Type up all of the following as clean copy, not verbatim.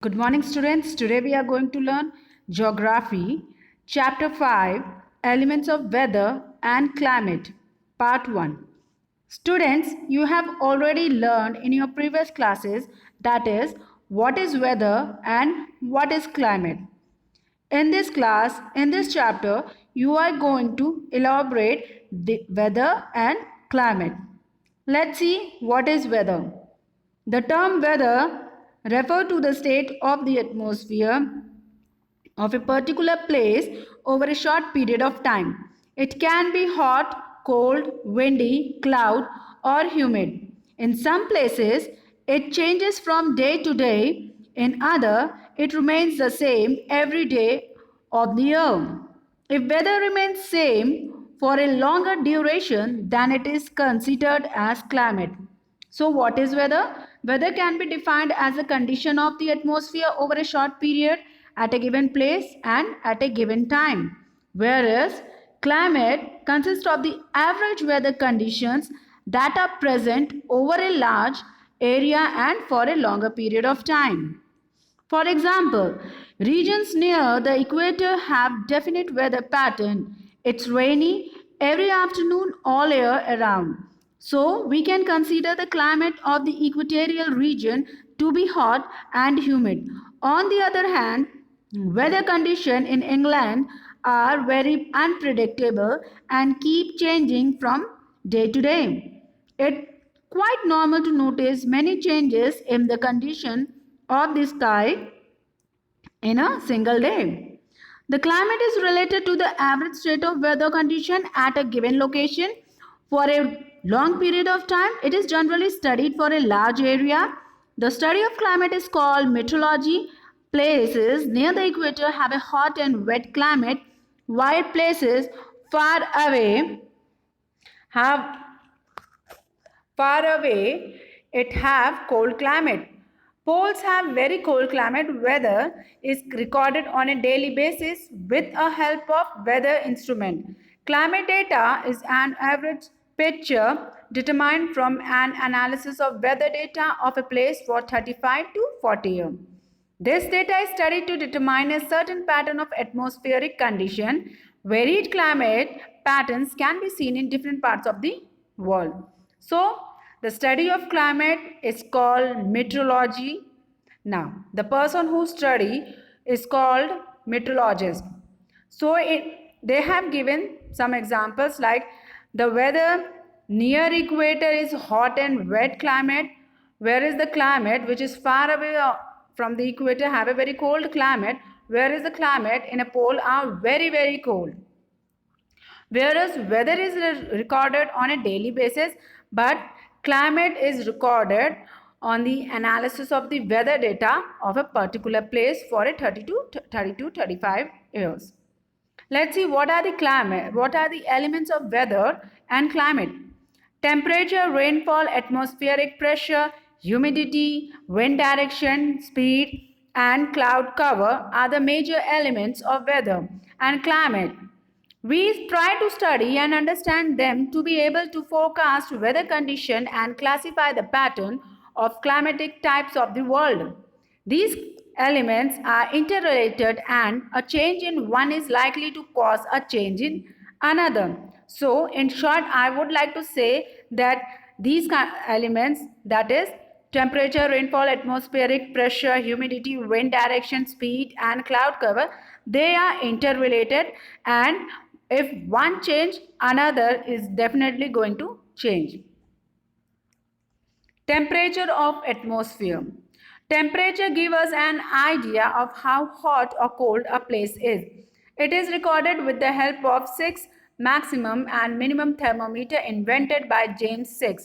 Good morning, students. Today we are going to learn Geography, Chapter 5, Elements of Weather and Climate, Part 1. Students, you have already learned in your previous classes, that is, what is weather and what is climate. In this class, in this chapter, you are going to elaborate the weather and climate. Let's see what is weather. The term weather refers to the state of the atmosphere of a particular place over a short period of time. It can be hot, cold, windy, cloud, or humid. In some places, it changes from day to day. In other, it remains the same every day of the year. If weather remains same for a longer duration, then it is considered as climate. So what is weather? Weather can be defined as a condition of the atmosphere over a short period at a given place and at a given time. Whereas climate consists of the average weather conditions that are present over a large area and for a longer period of time. For example, regions near the equator have definite weather pattern. It's rainy every afternoon all year around. So we can consider the climate of the equatorial region to be hot and humid. On the other hand, weather conditions in England are very unpredictable and keep changing from day to day. It's quite normal to notice many changes in the condition of the sky in a single day. The climate is related to the average state of weather condition at a given location for a long period of time. It is generally studied for a large area. The study of climate is called meteorology. Places near the equator have a hot and wet climate, while places far away have Far away, it have cold climate. Poles have very cold climate. Weather is recorded on a daily basis with a help of weather instrument. Climate data is an average picture determined from an analysis of weather data of a place for 35 to 40 years. This data is studied to determine a certain pattern of atmospheric condition. Varied climate patterns can be seen in different parts of the world. So, the study of climate is called meteorology. Now, the person who study is called meteorologist. So, they have given some examples like the weather near equator is hot and wet climate, whereas the climate which is far away from the equator have a very cold climate, whereas the climate in a pole are very cold. Whereas weather is recorded on a daily basis, but climate is recorded on the analysis of the weather data of a particular place for a 35 years. Let's see what are the elements of weather and climate. Temperature, rainfall, atmospheric pressure, humidity, wind direction, speed, and cloud cover are the major elements of weather and climate. We try to study and understand them to be able to forecast weather condition and classify the pattern of climatic types of the world. These elements are interrelated and a change in one is likely to cause a change in another. So, in short, I would like to say that these elements, that is temperature, rainfall, atmospheric pressure, humidity, wind direction, speed and cloud cover, they are interrelated, and if one change, another is definitely going to change. Temperature of atmosphere. Temperature gives us an idea of how hot or cold a place is. It is recorded with the help of 6 maximum and minimum thermometer invented by James VI,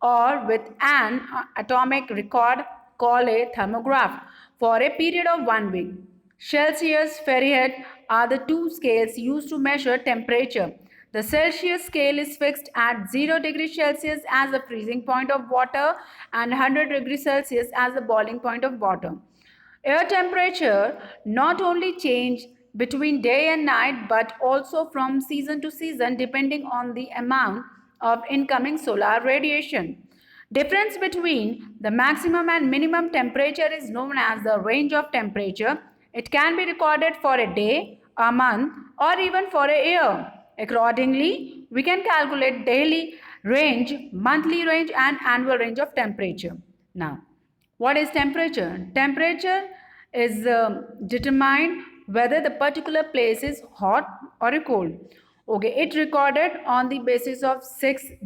or with an atomic record called a thermograph, for a period of 1 week. Celsius, Fahrenheit are the two scales used to measure temperature. The Celsius scale is fixed at 0 degrees Celsius as the freezing point of water and 100 degrees Celsius as the boiling point of water. Air temperature not only change between day and night but also from season to season depending on the amount of incoming solar radiation. Difference between the maximum and minimum temperature is known as the range of temperature. It can be recorded for a day, a month, or even for a year. Accordingly, we can calculate daily range, monthly range, and annual range of temperature. Now, what is temperature? Temperature is determined whether the particular place is hot or cold. Okay, it recorded on the basis of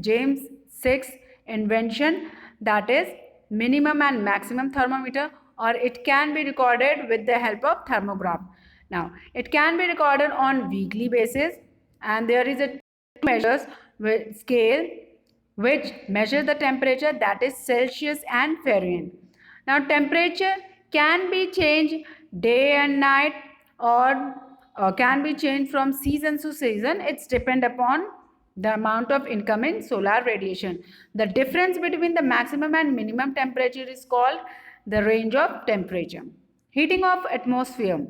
James 6 invention, that is minimum and maximum thermometer, or it can be recorded with the help of thermograph. Now, it can be recorded on weekly basis, and there is a measures with scale which measure the temperature, that is Celsius and Fahrenheit. Now, temperature can be changed day and night, or can be changed from season to season. It's depend upon the amount of incoming solar radiation. The difference between the maximum and minimum temperature is called the range of temperature. Heating of atmosphere.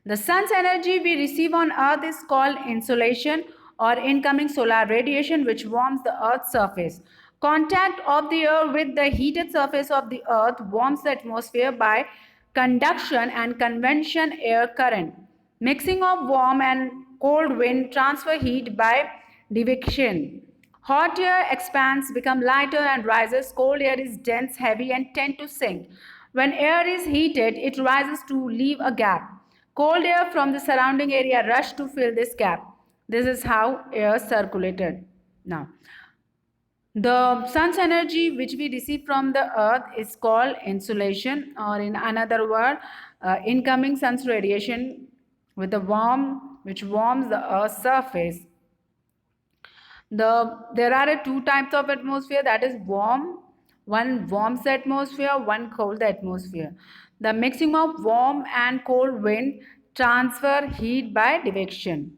The sun's energy we receive on earth is called insolation or incoming solar radiation, which warms the earth's surface. Contact of the air with the heated surface of the earth warms the atmosphere by conduction and convection air current. Mixing of warm and cold wind transfer heat by diffusion. Hot air expands, become lighter and rises. Cold air is dense, heavy and tend to sink. When air is heated, it rises to leave a gap. Cold air from the surrounding area rush to fill this gap. This is how air circulated. Now, the sun's energy which we receive from the earth is called insolation, or in another word, incoming sun's radiation with the which warms the earth's surface. There are two types of atmosphere, that is one warms the atmosphere, one cold the atmosphere. The mixing of warm and cold wind transfer heat by diffusion.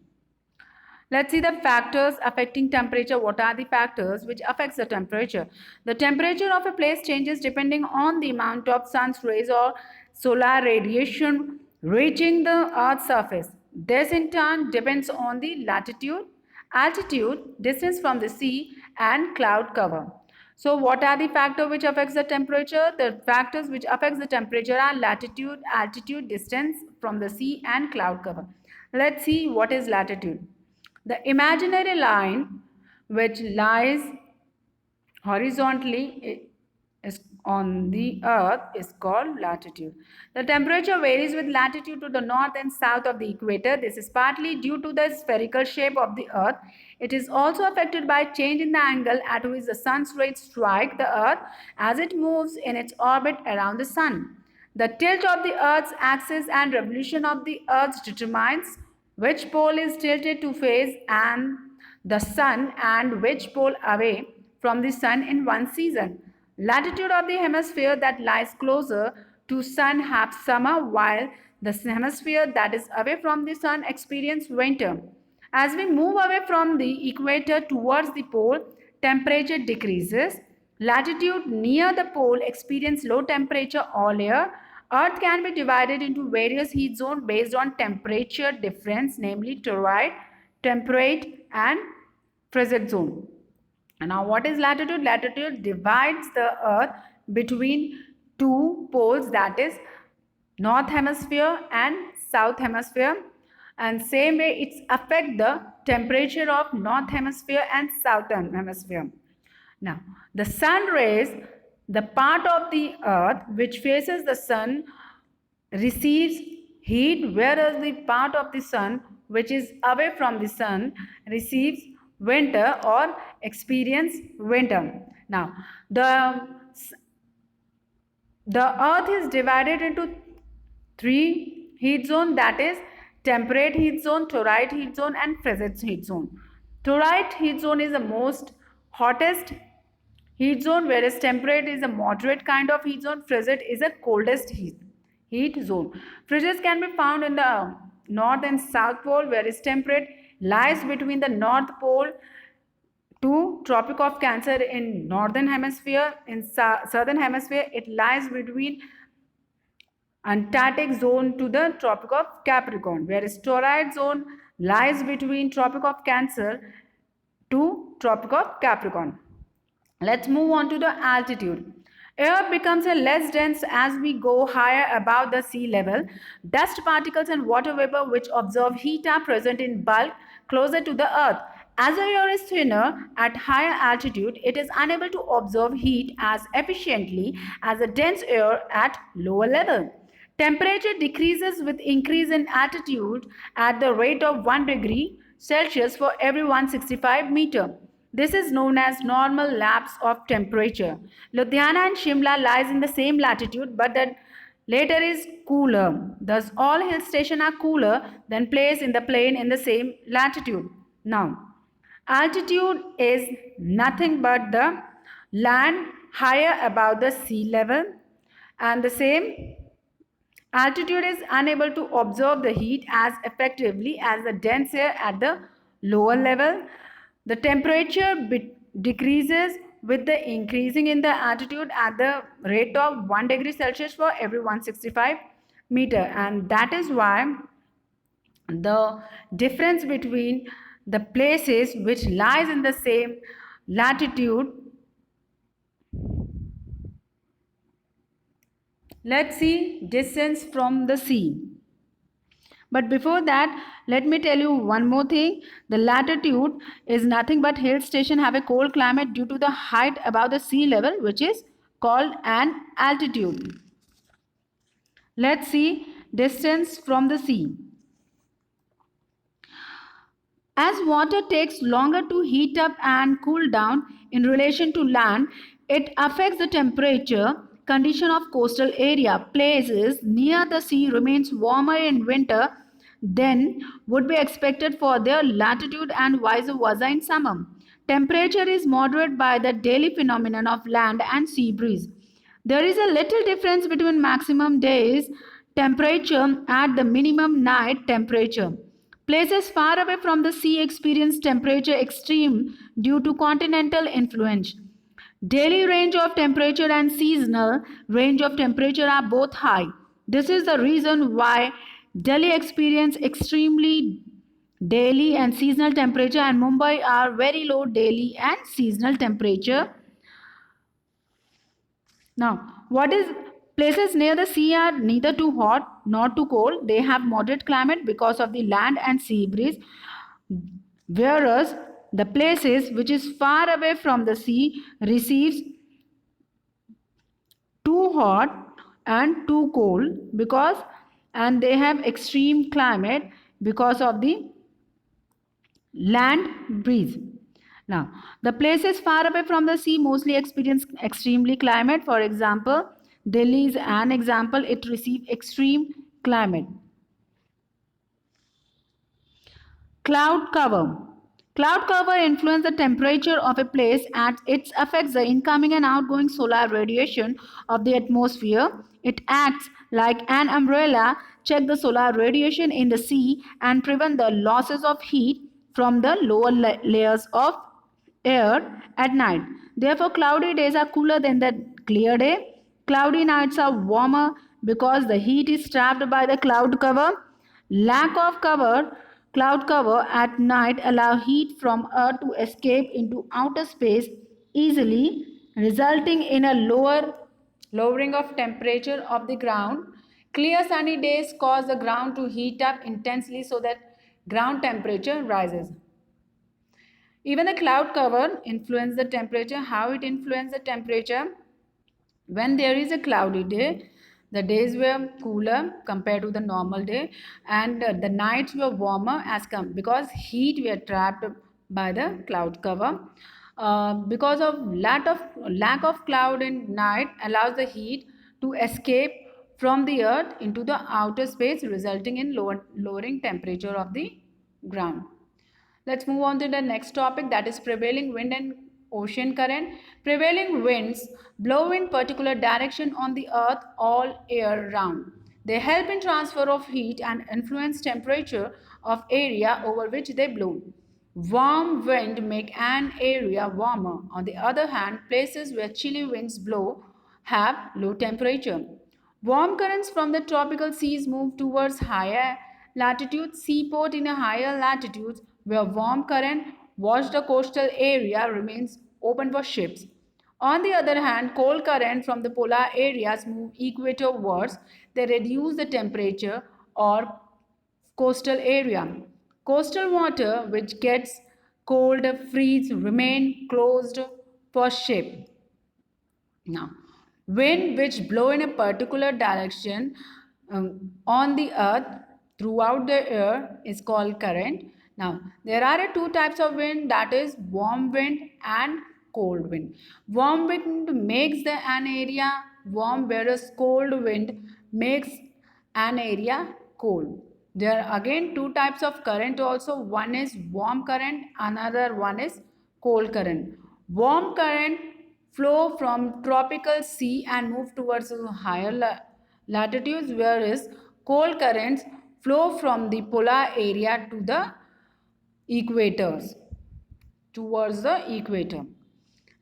Let's see the factors affecting temperature. What are the factors which affects the temperature? The temperature of a place changes depending on the amount of sun's rays or solar radiation reaching the earth's surface. This in turn depends on the latitude, altitude, distance from the sea and cloud cover. So what are the factors which affects the temperature? The factors which affects the temperature are latitude, altitude, distance from the sea and cloud cover. Let's see what is latitude. The imaginary line which lies horizontally is on the earth is called latitude. The temperature varies with latitude to the north and south of the equator. This is partly due to the spherical shape of the earth. It is also affected by change in the angle at which the sun's rays strike the earth as it moves in its orbit around the sun. The tilt of the earth's axis and revolution of the earth determines which pole is tilted to face and the sun and which pole away from the sun in one season. Latitude of the hemisphere that lies closer to sun have summer, while the hemisphere that is away from the sun experience winter. As we move away from the equator towards the pole, temperature decreases. Latitude near the pole experience low temperature all year. Earth can be divided into various heat zones based on temperature difference, namely torrid, temperate and frigid zone. And now what is latitude? Latitude divides the earth between two poles, that is north hemisphere and south hemisphere, and same way it affects the temperature of north hemisphere and southern hemisphere. Now the sun rays, the part of the earth which faces the sun receives heat, whereas the part of the sun which is away from the sun receives winter or experience winter. Now the earth is divided into three heat zone, that is temperate heat zone, torrid heat zone and frigid heat zone. Torrid heat zone is the most hottest heat zone, whereas temperate is a moderate kind of heat zone. Frigid is the coldest heat zone. Frigid can be found in the north and south pole, whereas temperate lies between the north pole to Tropic of Cancer in northern hemisphere. In southern hemisphere, it lies between Antarctic zone to the Tropic of Capricorn, whereas torrid zone lies between Tropic of Cancer to Tropic of Capricorn. Let's move on to the altitude. Air becomes a less dense as we go higher above the sea level. Dust particles and water vapor which absorb heat are present in bulk closer to the earth. As the air is thinner at higher altitude, it is unable to absorb heat as efficiently as the dense air at lower level. Temperature decreases with increase in altitude at the rate of 1 degree Celsius for every 165 meter. This is known as normal lapse of temperature. Ludhiana and Shimla lies in the same latitude, but the later is cooler. Thus, all hill stations are cooler than place in the plain in the same latitude. Now, altitude is nothing but the land higher above the sea level, and the same altitude is unable to absorb the heat as effectively as the dense air at the lower level. The temperature decreases with the increasing in the altitude at the rate of 1 degree Celsius for every 165 meter, and that is why the difference between the places which lies in the same latitude. Let's see distance from the sea. But before that, let me tell you one more thing. The latitude is nothing but hill station have a cold climate due to the height above the sea level, which is called an altitude. Let's see distance from the sea. As water takes longer to heat up and cool down in relation to land, it affects the temperature condition of coastal area. Places near the sea remains warmer in winter than would be expected for their latitude and vice versa in summer. Temperature is moderate by the daily phenomenon of land and sea breeze. There is a little difference between maximum days temperature at the minimum night temperature. Places far away from the sea experience temperature extreme due to continental influence. Daily range of temperature and seasonal range of temperature are both high. This is the reason why Delhi experience extremely daily and seasonal temperature and Mumbai are very low daily and seasonal temperature. Now, what is places near the sea are neither too hot nor too cold. They have moderate climate because of the land and sea breeze. Whereas the places which is far away from the sea receives too hot and too cold because and they have extreme climate because of the land breeze. Now, the places far away from the sea mostly experience extremely climate. For example, Delhi is an example, it receives extreme climate. Cloud cover. Cloud cover influences the temperature of a place and it affects the incoming and outgoing solar radiation of the atmosphere. It acts like an umbrella, check the solar radiation in the sea and prevent the losses of heat from the lower layers of air at night. Therefore, cloudy days are cooler than the clear day. Cloudy nights are warmer because the heat is trapped by the cloud cover. Lack of cloud cover at night allow heat from earth to escape into outer space easily, resulting in a lowering of temperature of the ground. Clear sunny days cause the ground to heat up intensely so that ground temperature rises. Even the cloud cover influence the temperature. How it influences the temperature? When there is a cloudy day, the days were cooler compared to the normal day, and the nights were warmer as come because heat were trapped by the cloud cover. Because of lack of cloud in night allows the heat to escape from the earth into the outer space, resulting in lowering temperature of the ground. Let's move on to the next topic, that is prevailing wind and ocean current. Prevailing winds blow in particular direction on the earth all year round. They help in transfer of heat and influence temperature of area over which they blow. Warm wind make an area warmer. On the other hand, places where chilly winds blow have low temperature. Warm currents from the tropical seas move towards higher latitudes. Seaport in a higher latitudes where warm current wash the coastal area remains open for ships. On the other hand, cold current from the polar areas move equatorwards. They reduce the temperature or coastal area. Coastal water which gets cold freeze remain closed for shape. Now, wind which blow in a particular direction on the earth throughout the air is called current. Now, there are two types of wind, that is warm wind and cold wind. Warm wind makes an area warm, whereas cold wind makes an area cold. There are again two types of current also. One is warm current, another one is cold current. Warm current flow from tropical sea and move towards higher latitudes, whereas cold currents flow from the polar area to the equators, towards the equator.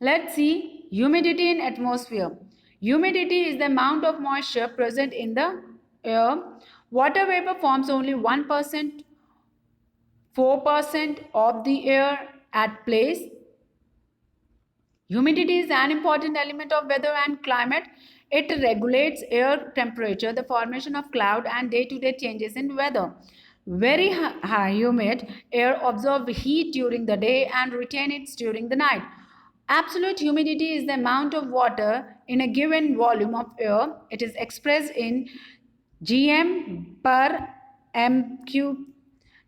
Let's see humidity in atmosphere. Humidity is the amount of moisture present in the air. Water vapor forms only 1%, 4% of the air at place. Humidity is an important element of weather and climate. It regulates air temperature, the formation of cloud, and day-to-day changes in weather. Very high humid air absorb heat during the day and retain it during the night. Absolute humidity is the amount of water in a given volume of air. It is expressed in gm per m cube.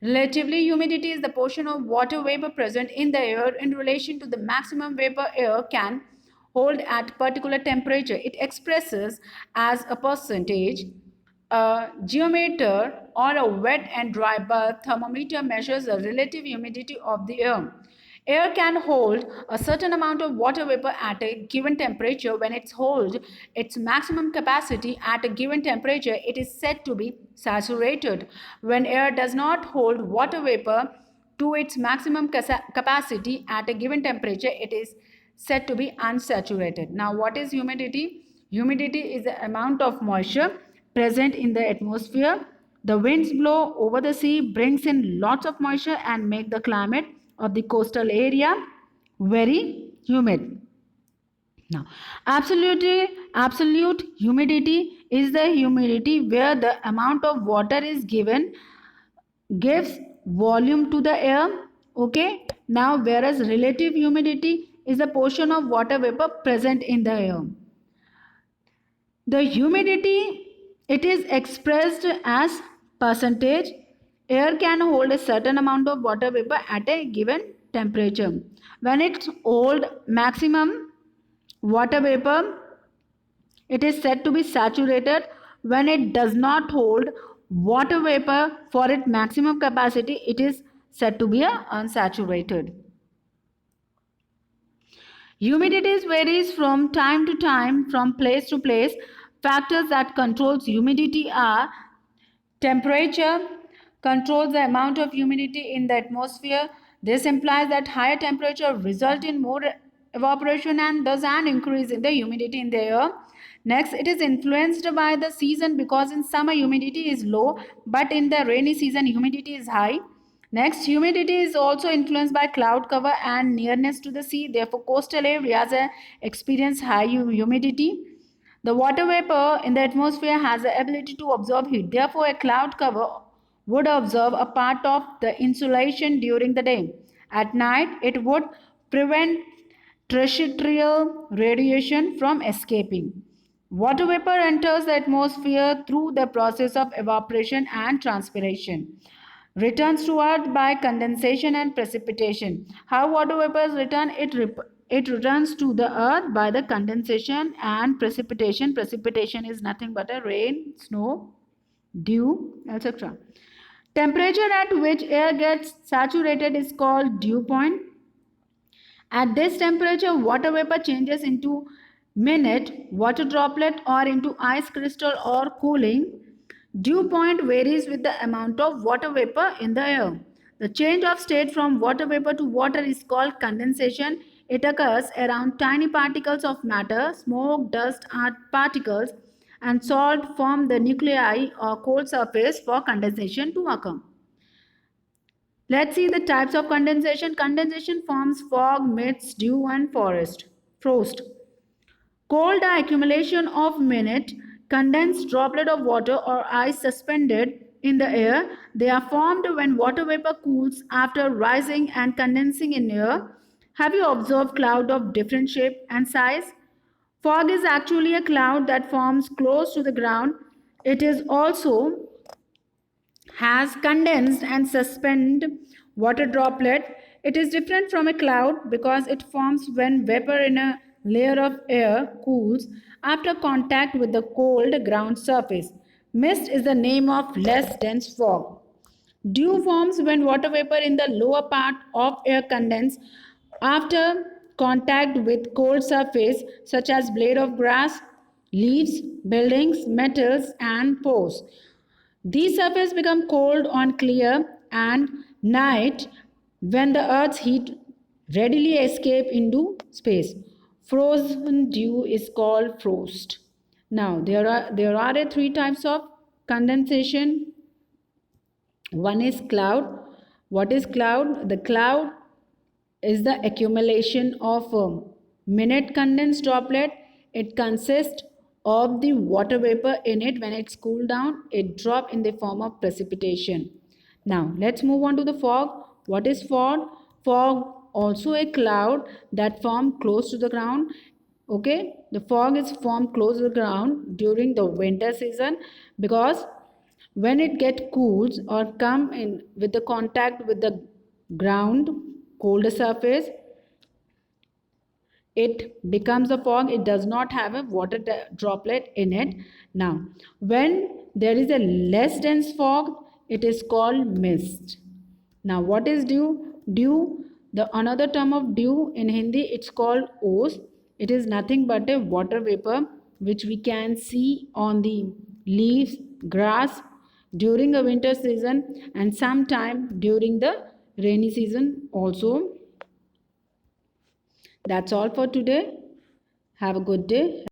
Relatively humidity is the portion of water vapor present in the air in relation to the maximum vapor air can hold at particular temperature. It expresses as a percentage. A geometer or a wet and dry bulb thermometer measures the relative humidity of the air. Air can hold a certain amount of water vapor at a given temperature. When it holds its maximum capacity at a given temperature, it is said to be saturated. When air does not hold water vapor to its maximum capacity at a given temperature, it is said to be unsaturated. Now, what is humidity? Humidity is the amount of moisture present in the atmosphere. The winds blow over the sea, brings in lots of moisture and make the climate of the coastal area very humid. Now, absolute humidity is the humidity where the amount of water is gives volume to the air. Okay. Now, whereas relative humidity is the portion of water vapor present in the air. The humidity, it is expressed as percentage. Air can hold a certain amount of water vapor at a given temperature. When it holds maximum water vapor, it is said to be saturated. When it does not hold water vapor for its maximum capacity, it is said to be unsaturated. Humidity varies from time to time, from place to place. Factors that controls humidity are temperature, controls the amount of humidity in the atmosphere. This implies that higher temperature result in more evaporation and thus an increase in the humidity in the air. Next, it is influenced by the season, because in summer humidity is low, but in the rainy season humidity is high. Next, humidity is also influenced by cloud cover and nearness to the sea. Therefore, coastal areas experience high humidity. The water vapor in the atmosphere has the ability to absorb heat. Therefore, a cloud cover would absorb a part of the insulation during the day. At night, it would prevent terrestrial radiation from escaping. Water vapor enters the atmosphere through the process of evaporation and transpiration. Returns to earth by condensation and precipitation. How water vapors return? It returns to the earth by the condensation and precipitation. Precipitation is nothing but a rain, snow, dew, etc. Temperature at which air gets saturated is called dew point. At this temperature, water vapor changes into minute water droplet or into ice crystal or cooling. Dew point varies with the amount of water vapor in the air. The change of state from water vapor to water is called condensation. It occurs around tiny particles of matter, smoke, dust, are particles, and salt form the nuclei or cold surface for condensation to occur. Let's see the types of condensation. Condensation forms fog, mists, dew, and frost. Called the accumulation of minute condensed droplet of water or ice suspended in the air. They are formed when water vapor cools after rising and condensing in air. Have you observed cloud of different shape and size? Fog is actually a cloud that forms close to the ground. It is also has condensed and suspended water droplet. It is different from a cloud because it forms when vapor in a layer of air cools after contact with the cold ground surface. Mist is the name of less dense fog. Dew forms when water vapor in the lower part of air condense after contact with cold surface such as blade of grass, leaves, buildings, metals and pores. These surfaces become cold on clear and night when the earth's heat readily escape into space. Frozen dew is called frost. Now there are three types of condensation. One is cloud. What is cloud? The cloud is the accumulation of minute condensed droplet. It consists of the water vapor in it. When it's cooled down, it drop in the form of precipitation. Now let's move on to the fog. What is fog? Fog also a cloud that form close to the ground. Okay, the fog is formed close to the ground during the winter season because when it get cools or come in with the contact with the ground colder surface, it becomes a fog. It does not have a water droplet in it. Now when there is a less dense fog, it is called mist. Now what is dew? Dew, the another term of dew in Hindi, it's called oas. It is nothing but a water vapor which we can see on the leaves, grass during the winter season and sometime during the rainy season also. That's all for today. Have a good day.